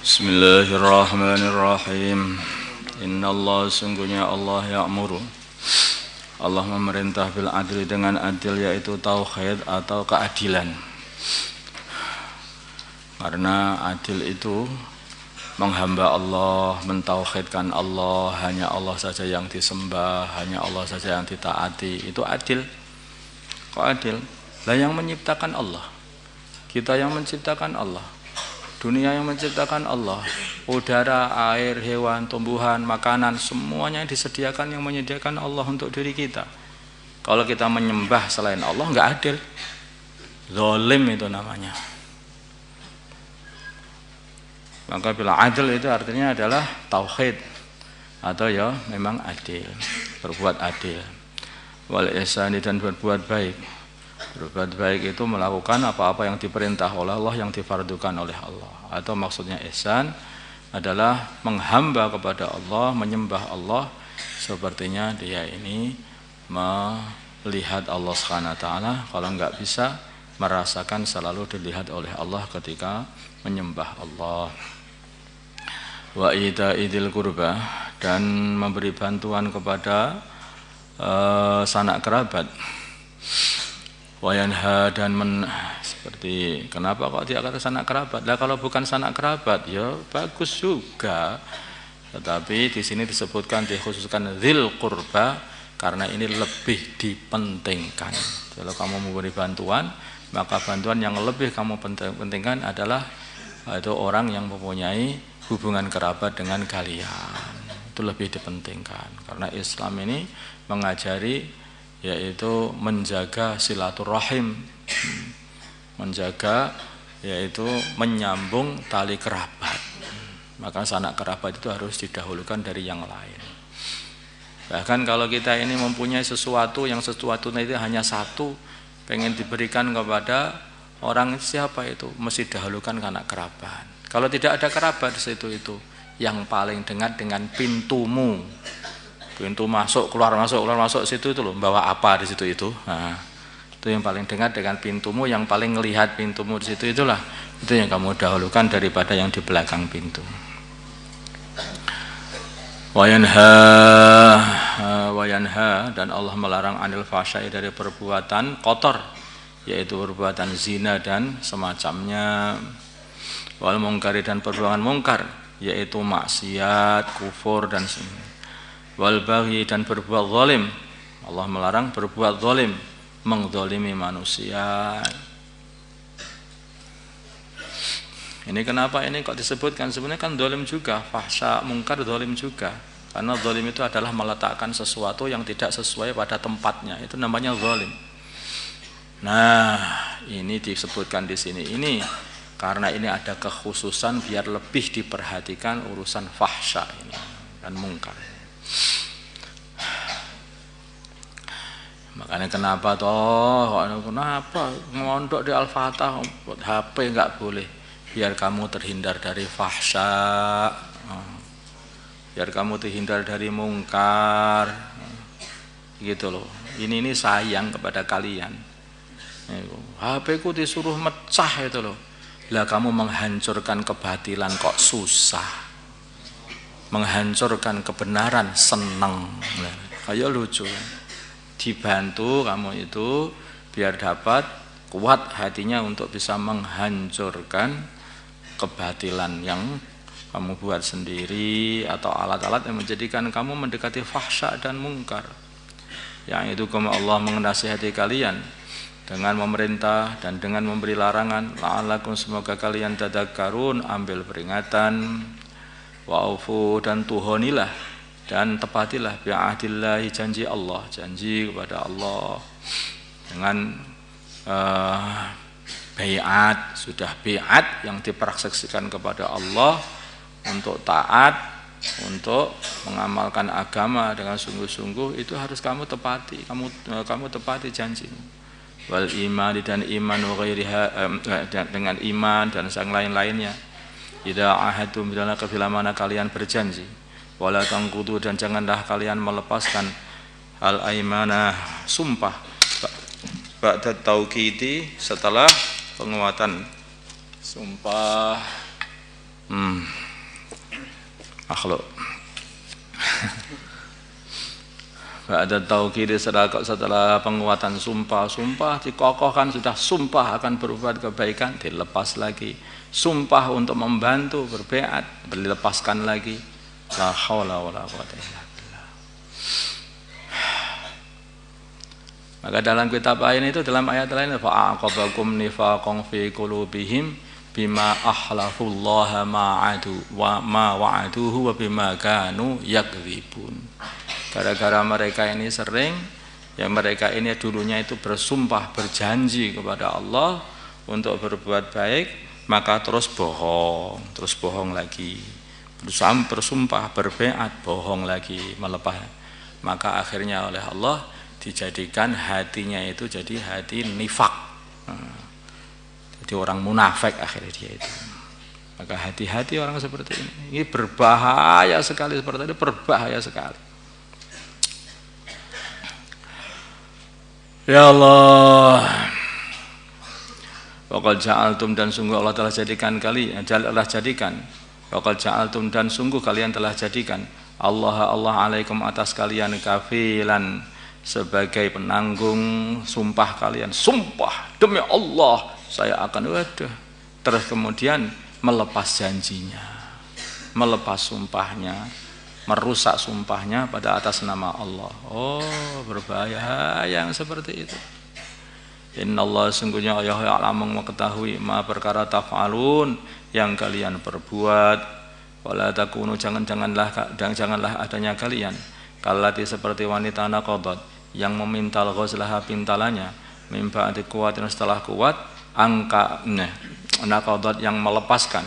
Bismillahirrahmanirrahim. Innallaha sungguhnya Allah ya'muru, Allah memerintah bil adli dengan adil, yaitu tauhid atau keadilan. Karena adil itu menghamba Allah, mentauhidkan Allah, hanya Allah saja yang disembah, hanya Allah saja yang ditaati. Itu adil. Kok adil? Lah yang menciptakan Allah, kita yang menciptakan Allah, dunia yang menciptakan Allah, udara, air, hewan, tumbuhan, makanan, semuanya disediakan, yang menyediakan Allah untuk diri kita. Kalau kita menyembah selain Allah, nggak adil, zalim itu namanya. Maka bila adil itu artinya adalah tauhid, atau ya memang adil, berbuat adil. Wal ihsani, dan berbuat baik. Berbuat baik itu melakukan apa-apa yang diperintah oleh Allah, yang difardukan oleh Allah. Atau maksudnya ihsan adalah menghamba kepada Allah, menyembah Allah sepertinya dia ini melihat Allah SWT. Kalau enggak bisa, merasakan selalu dilihat oleh Allah ketika menyembah Allah. Wa idil qurba, dan memberi bantuan kepada sanak kerabat. Wayanha, dan seperti kenapa kok dia kata sanak kerabat? Lah kalau bukan sanak kerabat ya bagus juga. Tetapi di sini disebutkan, dikhususkan dzil qurba karena ini lebih dipentingkan. Kalau kamu memberi bantuan, maka bantuan yang lebih kamu pentingkan adalah itu orang yang mempunyai hubungan kerabat dengan kalian. Itu lebih dipentingkan karena Islam ini mengajari yaitu menjaga silaturahim, menjaga yaitu menyambung tali kerabat. Maka sanak kerabat itu harus didahulukan dari yang lain. Bahkan kalau kita ini mempunyai sesuatu, yang sesuatunya itu hanya satu, pengen diberikan kepada orang, siapa itu? Mesti dahulukan anak kerabat. Kalau tidak ada kerabat di situ, itu yang paling dekat dengan pintumu. Pintu masuk keluar masuk situ itu loh, bawa apa di situ itu. Nah, itu yang paling dekat dengan pintumu, yang paling ngelihat pintumu di situ, itulah itu yang kamu dahulukan daripada yang di belakang pintu. Wayanha, dan Allah melarang anil fahsya'i, dari perbuatan kotor, yaitu perbuatan zina dan semacamnya. Wal mungkari, dan perbuatan mungkar, yaitu maksiat, kufur dan wal baghi, dan berbuat zalim. Allah melarang berbuat zalim, mengzalimi manusia. Ini kenapa ini kok disebutkan? Sebenarnya kan zalim juga, fahsya, mungkar, zalim juga. Karena zalim itu adalah meletakkan sesuatu yang tidak sesuai pada tempatnya. Itu namanya zalim. Nah, ini disebutkan di sini. Ini karena ini ada kekhususan biar lebih diperhatikan urusan fahsya ini dan mungkar. Makanya kenapa ngondok di Al-Fatah buat HP enggak boleh, biar kamu terhindar dari fahsya, biar kamu terhindar dari mungkar, gitu loh. Ini sayang kepada kalian. HP ku disuruh mecah itu loh. Lah kamu menghancurkan kebatilan kok susah, menghancurkan kebenaran seneng. Kayak lucu. Dibantu kamu itu biar dapat kuat hatinya untuk bisa menghancurkan kebatilan yang kamu buat sendiri, atau alat-alat yang menjadikan kamu mendekati fahsya dan mungkar. Yang itu kamu Allah menasihati kalian dengan memerintah dan dengan memberi larangan. La'allakum, semoga kalian tadakkarun, ambil peringatan. Wa'ufu, dan tuhonilah dan tepatilah bi'ahdillahi, janji Allah, janji kepada Allah dengan baiat, sudah baiat yang dipersaksikan kepada Allah, untuk taat, untuk mengamalkan agama dengan sungguh-sungguh, itu harus kamu tepati, kamu tepati janjimu. Wal iman, dan iman dengan iman dan sang lain-lainnya. Idza ahadtum, bila mana kalian berjanji, wala tangqudu, dan janganlah kalian melepaskan al aimana, sumpah, ba'da tauqidi, setelah penguatan sumpah. Makhluk. Ba'da tauqidi, setelah penguatan sumpah dikokohkan, sudah sumpah akan berbuat kebaikan, dilepas lagi. Sumpah untuk membantu berbeat, dilepaskan lagi. La haula wala quwwata illa billah. Maka dalam kitab lain itu, dalam ayat lain, fa'aqabakum nifaqan fi qulubihim bima ahlafullaha ma'adu wa ma wa'aduhu wa bima kanu yakdzibun. Gara-gara mereka ini sering, ya mereka ini dulunya itu bersumpah, berjanji kepada Allah untuk berbuat baik, maka terus bohong lagi. Bersumpah, berbeat, bohong lagi, melepas. Maka akhirnya oleh Allah dijadikan hatinya itu jadi hati nifak. Jadi orang munafik akhirnya dia itu. Maka hati-hati orang seperti ini. Ini berbahaya sekali, seperti itu berbahaya sekali. Ya Allah. Waqad ja'altum, dan sungguh Allah telah jadikan Waqad ja'altum, dan sungguh kalian telah jadikan Allah alaikum, atas kalian, kafilan, sebagai penanggung sumpah kalian. Sumpah demi Allah saya akan, terus kemudian melepas janjinya, melepas sumpahnya, merusak sumpahnya pada atas nama Allah. Oh, berbahaya yang seperti itu. Innallaha, sungguhnya Allah ya'lamu, mengetahui ma perkara taf'alun, yang kalian perbuat. Wala takunu, janganlah adanya kalian kallati, seperti wanita naqadat, yang memintal ghazlaha, pintalannya, min ba'di quwwatin, setelah kuat, naqadat, yang melepaskan.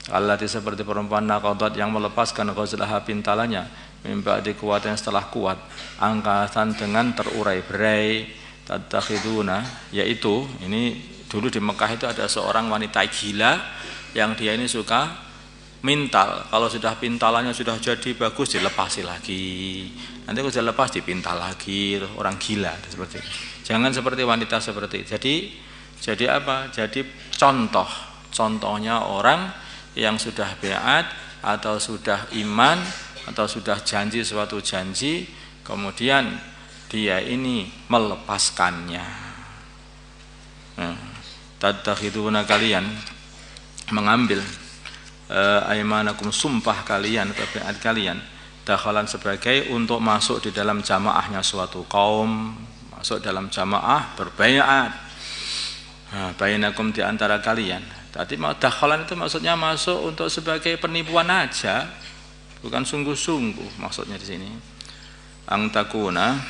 Kallati, seperti perempuan naqadat, yang melepaskan ghazlaha, pintalannya, min ba'di quwwatin, setelah kuat, angkatan, dengan terurai-berai. Tattakhiduna, yaitu ini dulu di Mekah itu ada seorang wanita gila yang dia ini suka mintal. Kalau sudah pintalannya sudah jadi bagus, dilepasi lagi. Nanti kalau sudah lepas dipintal lagi. Orang gila seperti itu. Jangan seperti wanita seperti itu. Jadi apa? Jadi contohnya orang yang sudah beat atau sudah iman atau sudah janji suatu janji, kemudian dia ini melepaskannya. Tattakhiduna, kalian mengambil aimanakum, sumpah kalian atau beat kalian, dakhalan, sebagai untuk masuk di dalam jamaahnya suatu kaum, masuk dalam jamaah berbaiat. Bainakum, di antara kalian. Tadi dakhalan itu maksudnya masuk untuk sebagai penipuan aja, bukan sungguh-sungguh maksudnya di sini. Angtakuna,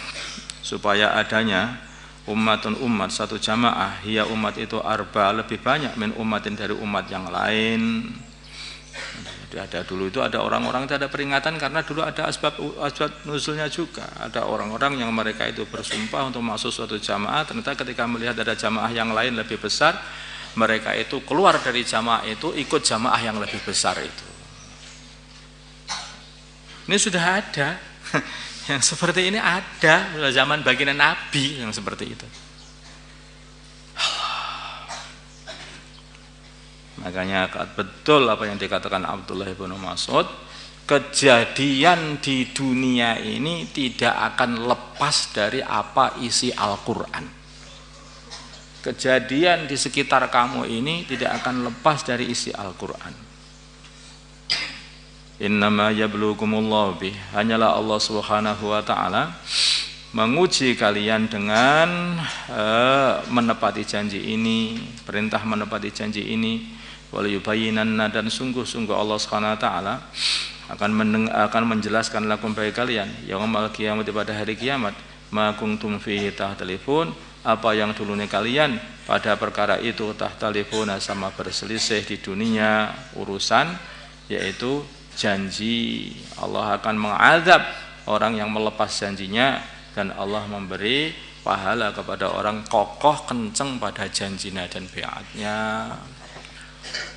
supaya adanya umat, satu jamaah, hiya, umat itu, arba, lebih banyak, min umatin, dari umat yang lain. Jadi dulu itu ada orang-orang itu ada peringatan, karena dulu ada asbab nuzulnya juga. Ada orang-orang yang mereka itu bersumpah untuk masuk suatu jamaah, ternyata ketika melihat ada jamaah yang lain lebih besar, mereka itu keluar dari jamaah itu, ikut jamaah yang lebih besar itu. Ini sudah ada. Yang seperti ini ada zaman baginda Nabi yang seperti itu. Makanya betul apa yang dikatakan Abdullah bin Mas'ud, kejadian di dunia ini tidak akan lepas dari apa isi Al-Quran. Kejadian di sekitar kamu ini tidak akan lepas dari isi Al-Quran. Innama yablukumullahu bih, hanyalah Allah Subhanahu wa taala menguji kalian dengan menepati janji ini, perintah menepati janji ini. Wal yubayyinanna, dan sungguh-sungguh Allah Subhanahu wa taala akan menjelaskan lakum bagi kalian yaumul qiyamah, pada hari kiamat, ma kuntum fihi tahtalifun, apa yang dulunya kalian pada perkara itu tahtalifuna, sama berselisih di dunia urusan yaitu janji. Allah akan mengadab orang yang melepas janjinya, dan Allah memberi pahala kepada orang kokoh kenceng pada janjinya dan biatnya.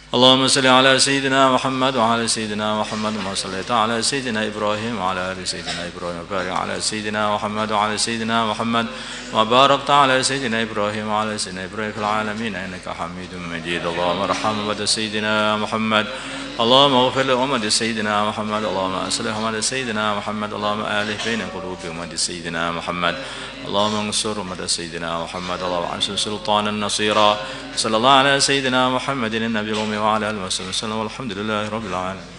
Allahumma salli ala sayyidina Muhammad wa ala sayyidina Muhammad wa sallaita ala sayyidina Ibrahim wa ala ali sayyidina Ibrahim wa barik ala sayyidina Muhammad wa ala sayyidina Muhammad wa barakta ala sayyidina Ibrahim wa ala sayyidina Ibrahim fil alamin innaka Hamidum Majid. Allahumma arham bi sayyidina Muhammad, Allahumma ighfir li ummati sayyidina Muhammad, Allahumma aslih ummati sayyidina Muhammad, Allahumma alih baina qulubi ummati sayyidina Muhammad, Allahumma ansur ummati sayyidina Muhammad, Allahumma ansur sultanan nasira. Sallallahu ala sayyidina Muhammadin an-nabiyyi wa ala alihi wa sallam. Walhamdulillahi rabbil alamin.